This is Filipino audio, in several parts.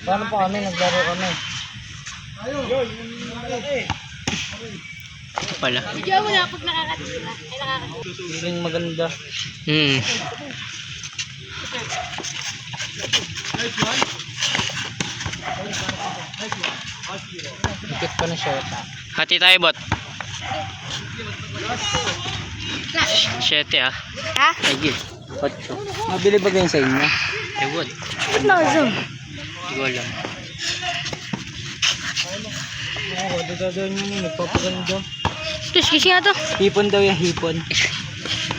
Paano pa kami? Naglaro kami. Wala. Video mo na pag nakakatira. Ay nakakatira. Yung maganda. Ikit pa na siya. Hati tayo, bot. 7 ah. Ha? Sige. 8. Mabili ba ganyan sa inyo? Ewan. Ba't nakasum? Hindi ko alam. Oo, dadadaan nyo yun. Nagpapaganda. Tus, kising nga to. Hipon daw yung hipon.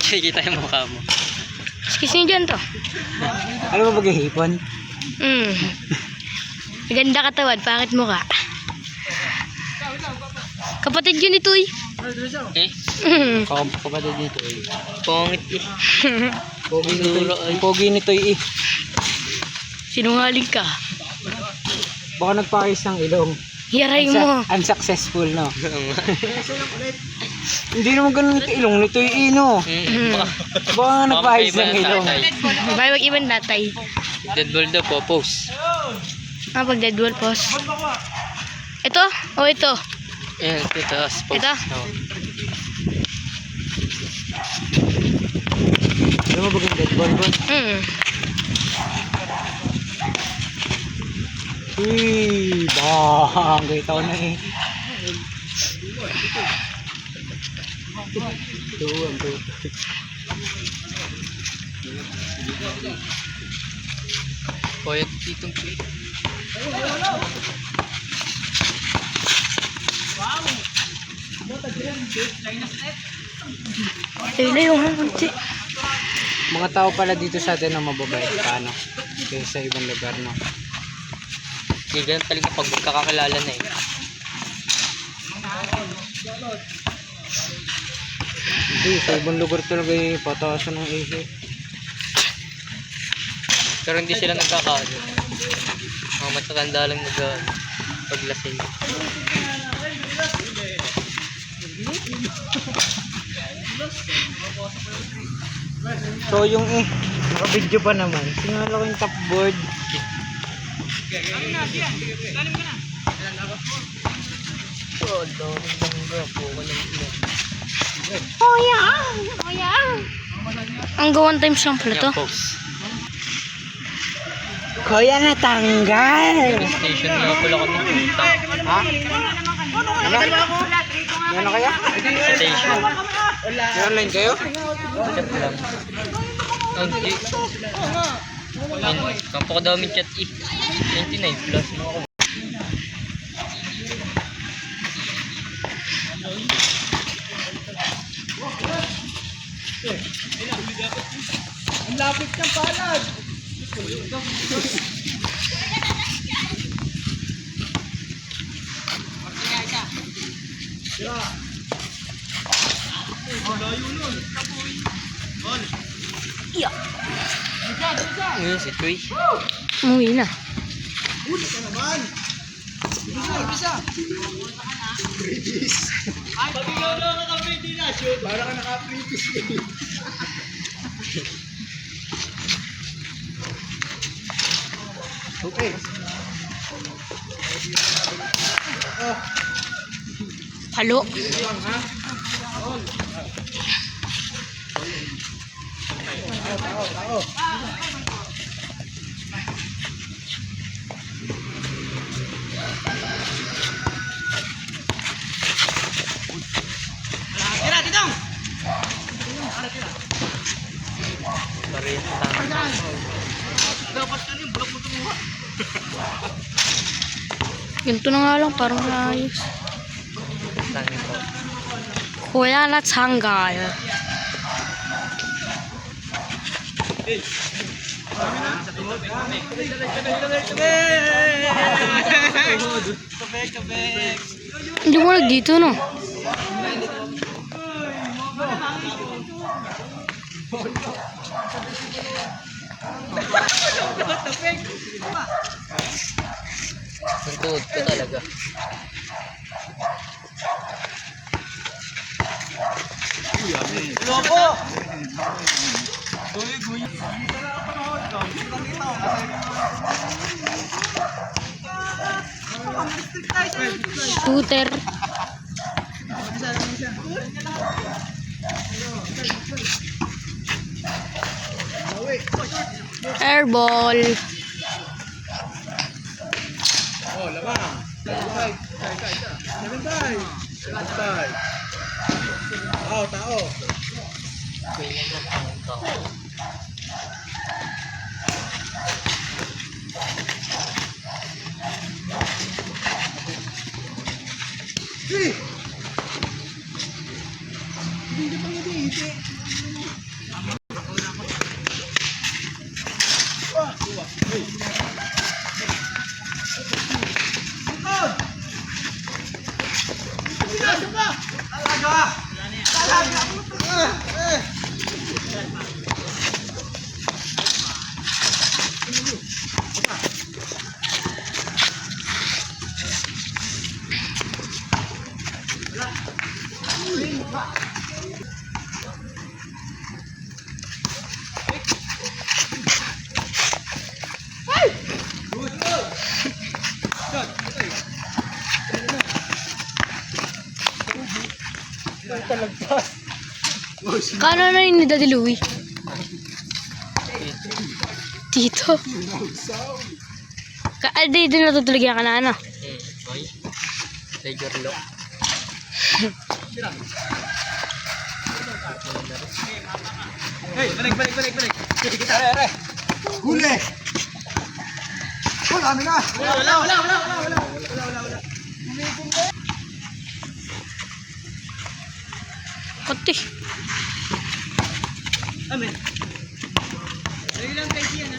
Sige tayo mukha mo. Kising dyan to. Alam mo ba yung hipon? Maganda katawan, pangit mukha. Kapatid yun ito eh. Eh? Kapatid dito eh. Pongit eh. Pogi nito eh. Sinungaling ka. Baka nagpakis ng ilong. Hiyaray mo. Unsuccessful, no? Hindi naman ganun ito ilong nito eh, no? Baka nga nagpakis ng ilong. Bye, mag-iban natay. Deadball daw po, pose. Pag dead wall pose. Ito? O ito? Ayan, ito, taas, pose. Ito? Oh. Alam mo ba yung dead ball ba? Uy, bang! Kita ko na eh. Tuwan. Puyat ditong plate. Ayun na yung hansi. Mga tao pala dito sa atin na mababait paano? Kaya sa ibang lugar, no? Hindi ganun talaga pag magkakakilala na eh. Hindi, sa ibang lugar talaga yung patawasan ng ihe. Pero hindi sila nagkakaano. Mga matatanda lang paglasing. So yung naka-video pa naman. Tingnan ko yung top board. Oh yeah! Oh yeah! Ang gawan times lang pala to. Yan, pose. Kuya natanggal! Station na pula kami. Ha? Ano kaya? Station. May online kayo? Chat lang. Hindi. Kampo ko daw may chat eh. 99 plus. Ang lapit ng palad! Yeah. Ngayon si Troy. Umuwi na. Para ka naka-pretis eh. Okay. Halo. Ganito na nga lang, parang ayos. Kuya na tanggal. Hindi mo nag dito, no? Ang tuhod ko talaga. Loko! Shooter. Airball. Oh, lamang. Tay. Tao. Kano na yun ni Daddy Louie? Dito. Dito natutulog yan ka na ano? Boy. Tiger lock. Hey, balik. Are. Huli. Wala na. Wala. Pati. Amen. Lagi lang kay Gian ha.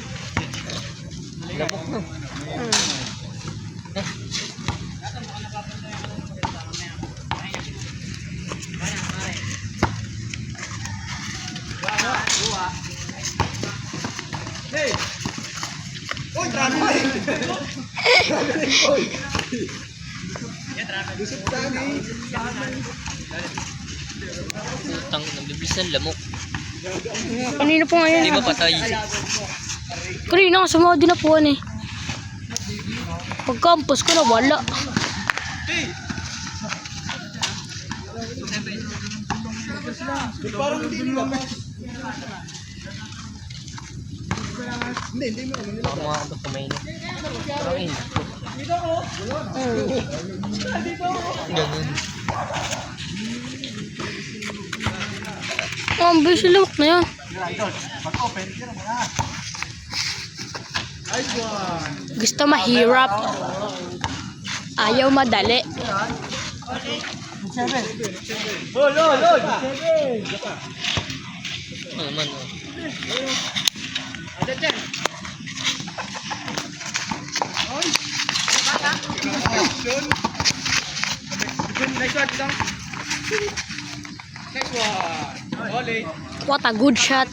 Labok na. Hey. Oy, trabe na. Lusot sa amin. Utang ng bibisan lamok. Kanina po Hindi ngayon. ba patay? Kanina kasama din na po eh. Pag-campus ko na wala. Parang hindi mo. Hindi mo. Baka mga kabot kamay na. Parang in. Ganun. Ang busy lang na yan. Pag-open, tira mo na. Nice one. Gusto mahirap. Ayaw madali. Lord. Ano naman oh. Next one. Oli. What a good shot.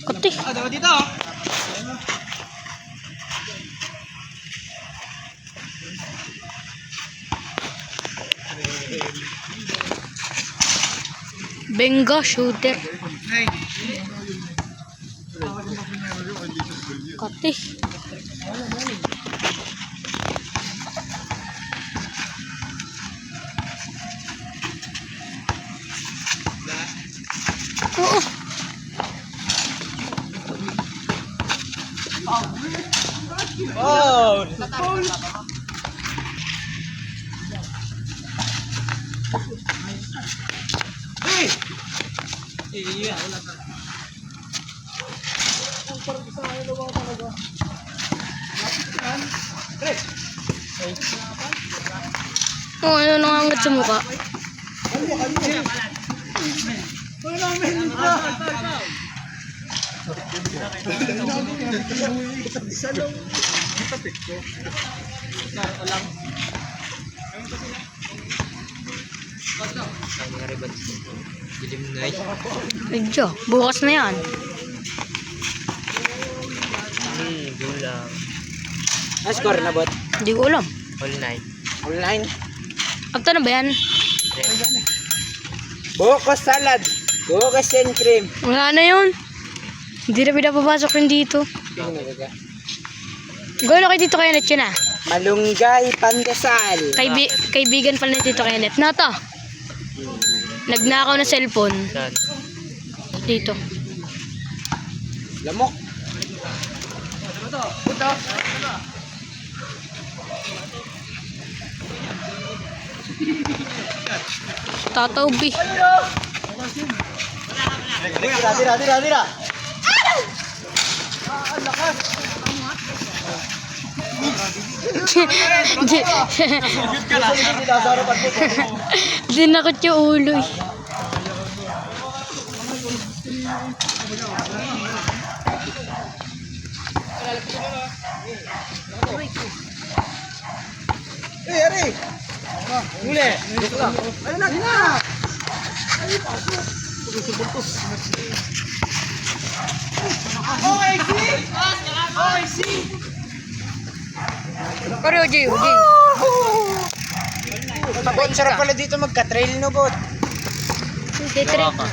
Kati. Dapat dito. Benga shooter. Kati. Oo. Oh. Hey! Iya, wala ka. Oh, ano nangangat sa mukha? Ang mga ribat. Dilim na eh. Medyo, bukas na yan. Gulang. Score na bot. Hindi ko alam. All night. Online. After na ba yan? Buko salad. Bukas and cream. Wala na yun. Hindi na pinapapasok rin dito. Gawin kay Tito Kenneth yun ah. Malunggay, pandesal. Kaibigan pala ni Tito Kenneth. Noto. Nagnakaw na cellphone. Saan? Dito. Lamok. Tataubi. Tira. Dinakot yung ulo eh. Ari! Huli! Ayun na! Pero Uji. Bot, sarap pala dito magka-trail no, Bot. Gawa ka.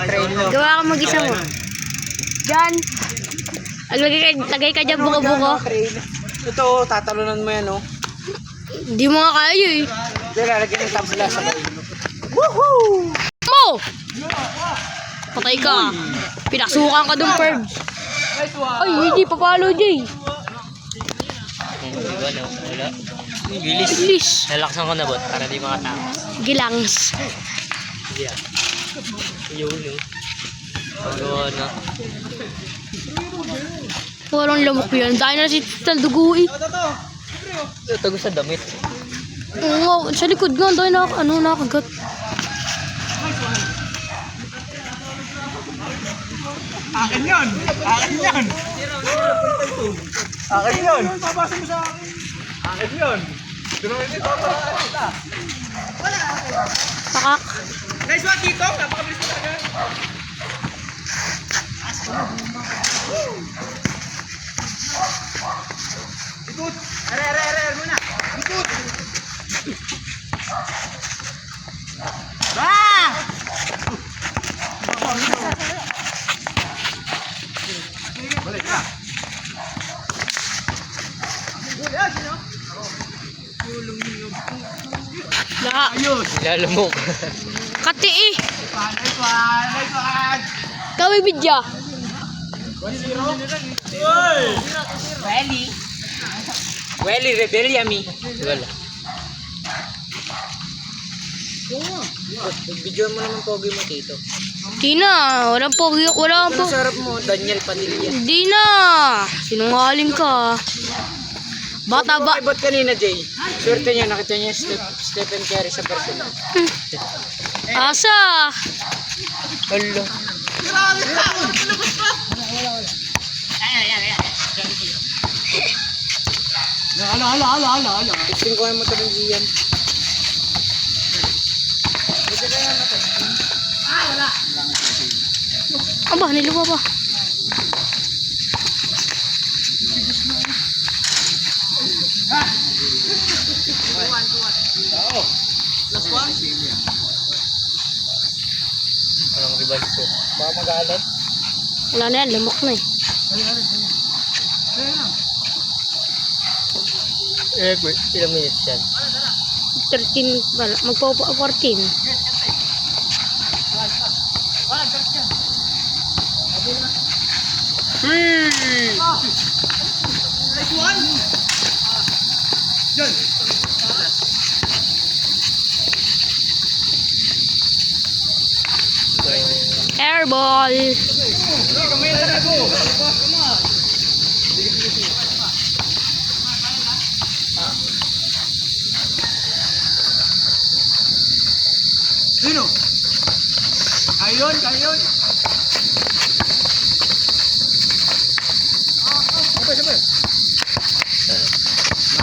Trail no. Gawa ka mag-isa mo. Diyan. Lagay ka dyan buko-buko. Trail. Ito, tatalunan mo yan, oh. Hindi mo nga kaya eh. Hindi, lalagyan ng tabla sa kayo. Mo! Patay ka. Pinasukan ka dun, Ferb. Ay, hindi papalo, Jay. Wala. Bilis. Bilis. Nalaksan ko na bot para di makatakas. Gilangs. Yeah. Yun eh. Pagawa na. Walang lamok yan. Dahil na si Taldugo eh. Tago sa damit. Oo, sa likod nga. Dahil nakagat. Akin yun! Babasa mo sa akin. Akin yun! Pakak. Nice one, Tito! Napakabilis mo talaga. Ikut! Are muna! Ikut! Balik ka! Ayos! Nilalamok. Kati eh. Nice one! Kaway bidya. Welly, rebel yummy. Wala. Video mo naman pogi mo, Tito. Di na. Walang pogi. Walang Ano po. sarap mo, Daniel Padilla. Di na. Sinungaling ka. Bata ba? Kay Bot kanina, Jay. Swerte niya, nakita niya Stephen Curry sa personal. Asa. Hala. Hala. Testing ko yung motor ng Gian. Aba, niluwa pa. Anong ribal ko? Baka mag-aalat. Wala na yan. Lamok na eh. Ilang minutes yan? 13 pala. Magpo 14. Nice one! Diyan! Airball. Sino? Kayon! Sabay!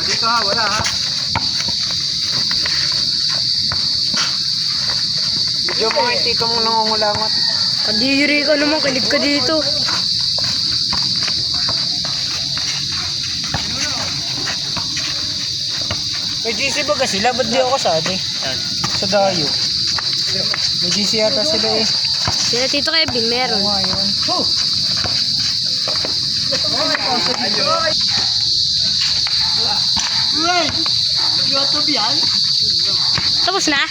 Dito ha, wala ha. Video mo yung Tito mong nangungulangot. Kadiri ka naman. Kilig ka dito. May GC ba sila? Ba't di ako kasali? Yan. Sa Dayo. May GC yata sila eh. Sila Tito Kevin, meron. Oo nga yun. Oh! Right! YouTube yan? Tapos na?